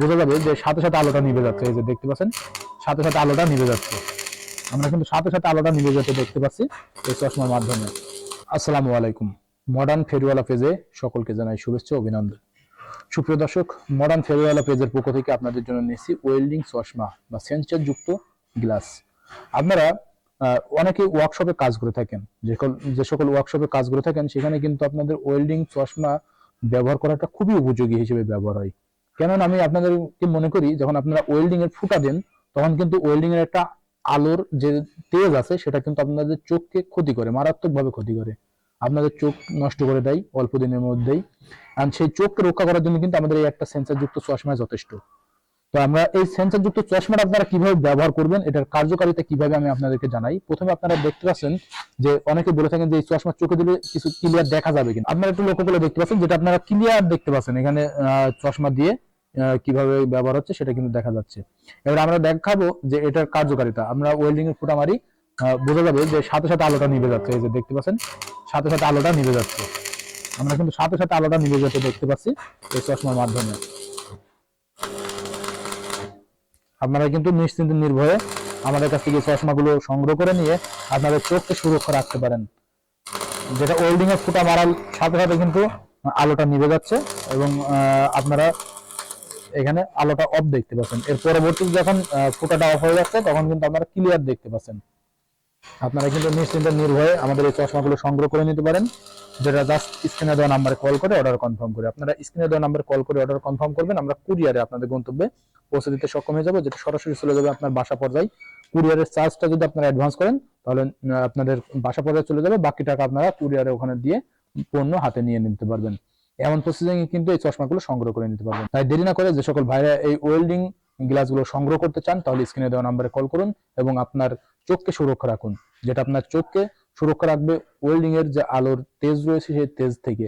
বোঝা যাবে যে সাথে সাথে আলোটা নিভে যাচ্ছে। এই যে দেখতে পাচ্ছেন সাথে সাথে আলোটা নিভে যাচ্ছে। আমরা কিন্তু সাথে সাথে আলোটা নিভে যেতে দেখতে পাচ্ছি এই চশমার মাধ্যমে। আসসালামু আলাইকুম। মডার্ন ফেরিওয়ালা পেজে সকলকে জানাই শুভেচ্ছা ও অভিনন্দন। সুপ্রিয় দর্শক, মডার্ন ফেরিওয়ালা পেজের পক্ষ থেকে আপনাদের জন্য নিয়েছি ওয়েল্ডিং চশমা বা সেন্সর যুক্ত গ্লাস। আপনারা অনেকে ওয়ার্কশপে কাজ করে থাকেন, যে সকল ওয়ার্কশপে কাজ করে থাকেন সেখানে কিন্তু আপনাদের ওয়েল্ডিং চশমা ব্যবহার করাটা খুবই উপযোগী হিসেবে ব্যবহার হয়। কেননা আমি আপনাদেরকে মনে করি, যখন আপনারা ওয়েল্ডিং এর ফুটা দেন তখন কিন্তু ওয়েল্ডিং এর একটা আলোর যে তেজ আছে সেটা কিন্তু আপনাদের চোখকে ক্ষতি করে, মারাত্মকভাবে ক্ষতি করে, আপনাদের চোখ নষ্ট করে দেয় অল্প দিনের মধ্যেই। আর সেই চোখকে রক্ষা করার জন্য কিন্তু আমাদের এই একটা সেন্সর যুক্ত চশমা যথেষ্ট। তো আমরা এই সেন্সর যুক্ত চশমাটা আপনারা কিভাবে ব্যবহার করবেন, এটার কার্যকারিতা কিভাবে আমি আপনাদেরকে জানাই। প্রথমে আপনারা দেখতে পাচ্ছেন যে অনেকে বলে থাকেন যে এই চশমা চোখে দিলে কিছু ক্লিয়ার দেখা যাবে কিনা। আপনারা একটু লক্ষ্য করে দেখতে পাচ্ছেন যেটা আপনারা ক্লিয়ার দেখতে পাচ্ছেন এখানে চশমা দিয়ে কিভাবে ব্যবহার হচ্ছে সেটা কিন্তু দেখা যাচ্ছে। এবার আমরা দেখাবো যে এটার কার্যকারিতা। আমরা ওয়েল্ডিং এর ফুটা মারি, বোঝা যাবে যে সাথে সাথে আলোটা নিভে যাচ্ছে। এই যে দেখতে পাচ্ছেন সাথে সাথে আলোটা নিভে যাচ্ছে। আমরা কিন্তু সাথে সাথে আলোটা নিভে যেতে দেখতে পাচ্ছি এই চশমার মাধ্যমে। আপনারা কিন্তু নিশ্চিন্তে নির্ভয়ে আমাদের কাছ থেকে চশমাগুলো সংগ্রহ করে নিয়ে আপনাদের চোখকে সুরক্ষা রাখতে পারেন। যেটা ওয়েল্ডিং এর ফুটা মারার সাথে সাথে কিন্তু আলোটা নিভে যাচ্ছে এবং আপনারা এখানে আলোটা অফ দেখতে পাচ্ছেন। এর পরবর্তীতে যখন ফুটাটা অফ হয়ে যাচ্ছে তখন কিন্তু আপনারা ক্লিয়ার দেখতে পাচ্ছেন। আপনারা কিন্তু নিশ্চিন্তে নির্ভয়ে আমাদের এই চশমাগুলো সংগ্রহ করে নিতে পারেন, যেটা জাস্ট স্ক্রিনে দেওয়া নাম্বারে কল করে অর্ডার কনফার্ম করে। আপনারা স্ক্রিনে দেওয়া নাম্বারে কল করে অর্ডার কনফার্ম করবেন, আমরা কুরিয়ারে আপনাদের গন্তব্যে পৌঁছে দিতে সক্ষম হয়ে যাবো, যেটা সরাসরি চলে যাবে আপনার বাসা পর্যায়ে। কুরিয়ারের চার্জটা যদি আপনারা অ্যাডভান্স করেন তাহলে আপনাদের বাসা পর্যায়ে চলে যাবে, বাকি টাকা আপনারা কুরিয়ারে ওখানে দিয়ে পণ্য হাতে নিয়ে নিতে পারবেন। এমন প্রসেসিং কিন্তু এই চশমাগুলো সংগ্রহ করে নিতে পারবেন। তাই দেরি না করে যে সকল ভাইরা এই ওয়েল্ডিং গ্লাসগুলো সংগ্রহ করতে চান তাহলে স্ক্রিনে দেওয়া নাম্বারে কল করুন এবং আপনার চোখকে সুরক্ষা রাখুন, যেটা আপনার চোখকে সুরক্ষা রাখবে ওয়েল্ডিং এর যে আলোর তেজ রয়েছে সেই তেজ থেকে।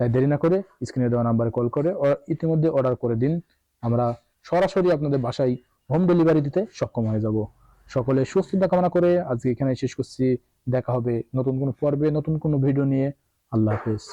তাই দেরি না করে স্ক্রিনে দেওয়া নাম্বারে কল করে ইতিমধ্যে অর্ডার করে দিন, আমরা সরাসরি আপনাদের বাসায় হোম ডেলিভারি দিতে সক্ষম হয়ে যাব। সকলে সুস্থতা কামনা করে আজকে এখানে শেষ করছি। দেখা হবে নতুন কোনো পর্বে নতুন কোনো ভিডিও নিয়ে। আল্লাহ হাফেজ।